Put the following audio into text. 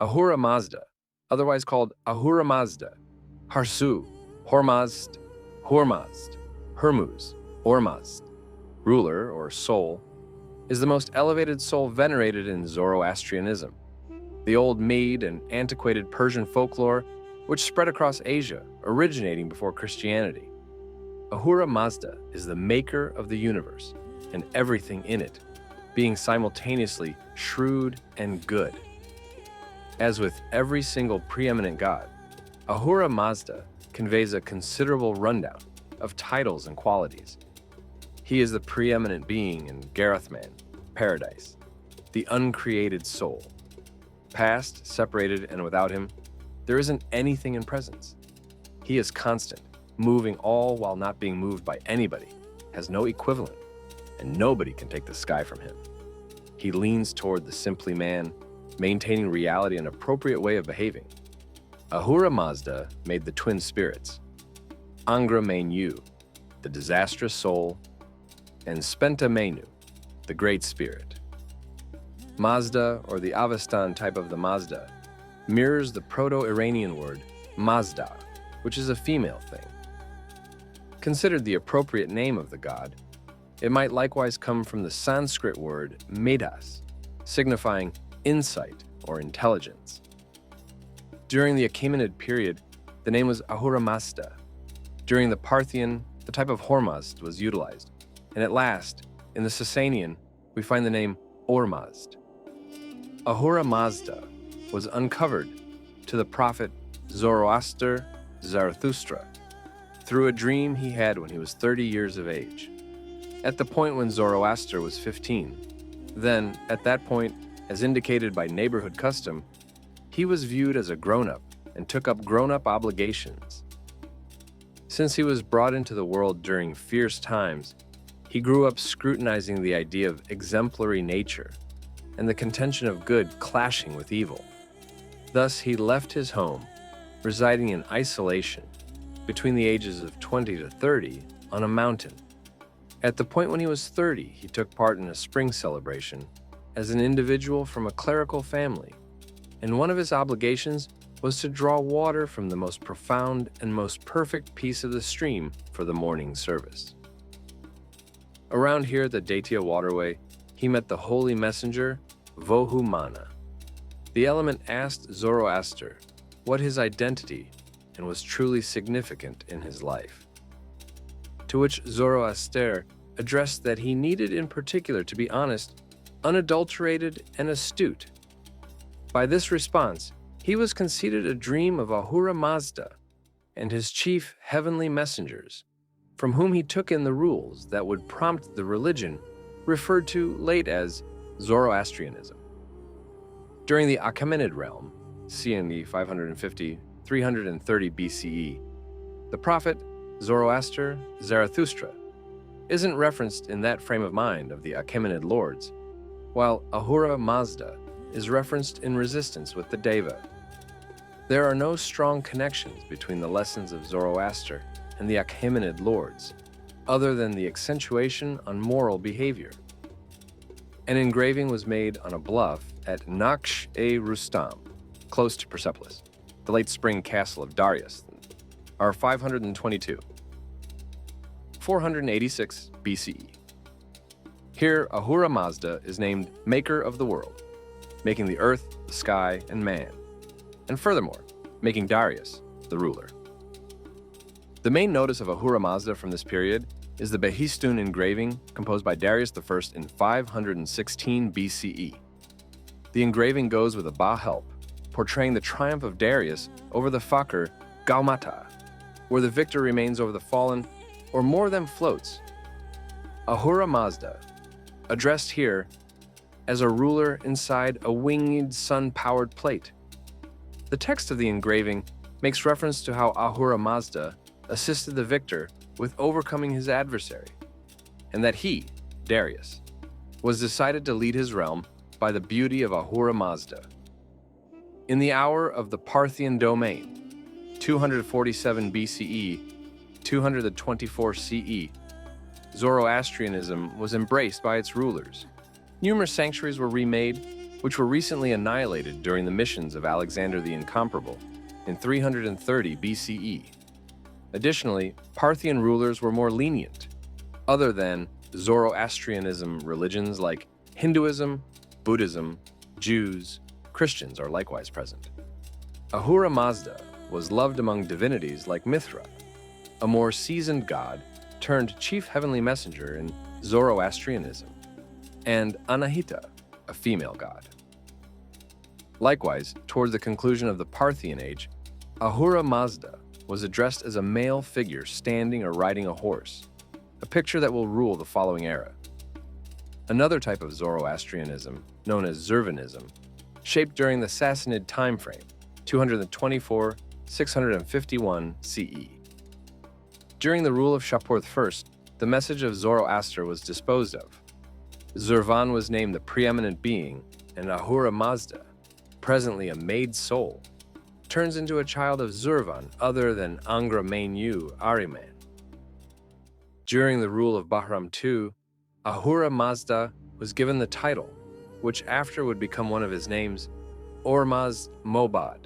Ahura Mazda, otherwise called Ahura Mazda, Harsu, Hormazd, Hormazd, Hermuz, Ormazd, ruler or soul, is the most elevated soul venerated in Zoroastrianism, the old maid and antiquated Persian folklore which spread across Asia, originating before Christianity. Ahura Mazda is the maker of the universe and everything in it, being simultaneously shrewd and good. As with every single preeminent god, Ahura Mazda conveys a considerable rundown of titles and qualities. He is the preeminent being in Garathman, paradise, the uncreated soul. Past, separated, and without him, there isn't anything in presence. He is constant, moving all while not being moved by anybody, has no equivalent, and nobody can take the sky from him. He leans toward the simply man, maintaining reality and appropriate way of behaving. Ahura Mazda made the twin spirits, Angra Mainyu, the disastrous soul, and Spenta Mainyu, the great spirit. Mazda, or the Avestan type of the Mazda, mirrors the Proto-Iranian word Mazda, which is a female thing. Considered the appropriate name of the god, it might likewise come from the Sanskrit word Medas, signifying insight or intelligence. During the Achaemenid period, the name was Ahura Mazda. During the Parthian, the type of Hormazd was utilized, and at last, in the Sasanian, we find the name Ormazd. Ahura Mazda was uncovered to the prophet Zoroaster Zarathustra through a dream he had when he was 30 years of age. At the point when Zoroaster was 15, then, at that point, as indicated by neighborhood custom, he was viewed as a grown-up and took up grown-up obligations. Since he was brought into the world during fierce times, he grew up scrutinizing the idea of exemplary nature and the contention of good clashing with evil. Thus, he left his home, residing in isolation between the ages of 20 to 30 on a mountain. At the point when he was 30, he took part in a spring celebration as an individual from a clerical family, and one of his obligations was to draw water from the most profound and most perfect piece of the stream for the morning service. Around here, the Deity waterway, he met the holy messenger, Vohumana. The element asked Zoroaster what his identity and was truly significant in his life. To which Zoroaster addressed that he needed in particular to be honest, unadulterated, and astute. By this response, he was conceded a dream of Ahura Mazda and his chief heavenly messengers, from whom he took in the rules that would prompt the religion referred to late as Zoroastrianism. During the Achaemenid realm, CE 550-330 BCE, the prophet Zoroaster Zarathustra isn't referenced in that frame of mind of the Achaemenid lords, while Ahura Mazda is referenced in resistance with the Deva. There are no strong connections between the lessons of Zoroaster and the Achaemenid lords, other than the accentuation on moral behavior. An engraving was made on a bluff at Naqsh-e-Rustam, close to Persepolis, the late spring castle of Darius, R 522, 486 BCE. Here, Ahura Mazda is named Maker of the World, making the earth, the sky, and man, and furthermore, making Darius the ruler. The main notice of Ahura Mazda from this period is the Behistun engraving composed by Darius I in 516 BCE. The engraving goes with a Ba-help, portraying the triumph of Darius over the Fakir Gaumata, where the victor remains over the fallen, or more than floats. Ahura Mazda, addressed here as a ruler inside a winged sun-powered plate. The text of the engraving makes reference to how Ahura Mazda assisted the victor with overcoming his adversary, and that he, Darius, was decided to lead his realm by the beauty of Ahura Mazda. In the hour of the Parthian domain, 247 BCE, 224 CE, Zoroastrianism was embraced by its rulers. Numerous sanctuaries were remade, which were recently annihilated during the missions of Alexander the Incomparable in 330 BCE. Additionally, Parthian rulers were more lenient. Other than Zoroastrianism, religions like Hinduism, Buddhism, Jews, Christians are likewise present. Ahura Mazda was loved among divinities like Mithra, a more seasoned god turned chief heavenly messenger in Zoroastrianism, and Anahita, a female god. Likewise, toward the conclusion of the Parthian age, Ahura Mazda was addressed as a male figure standing or riding a horse, a picture that will rule the following era. Another type of Zoroastrianism, known as Zurvanism, shaped during the Sassanid timeframe, 224-651 CE. During the rule of Shapur I, the message of Zoroaster was disposed of. Zurvan was named the preeminent being, and Ahura Mazda, presently a maid soul, turns into a child of Zurvan other than Angra Mainyu Ahriman. During the rule of Bahram II, Ahura Mazda was given the title, which after would become one of his names, Ormazd Mobad,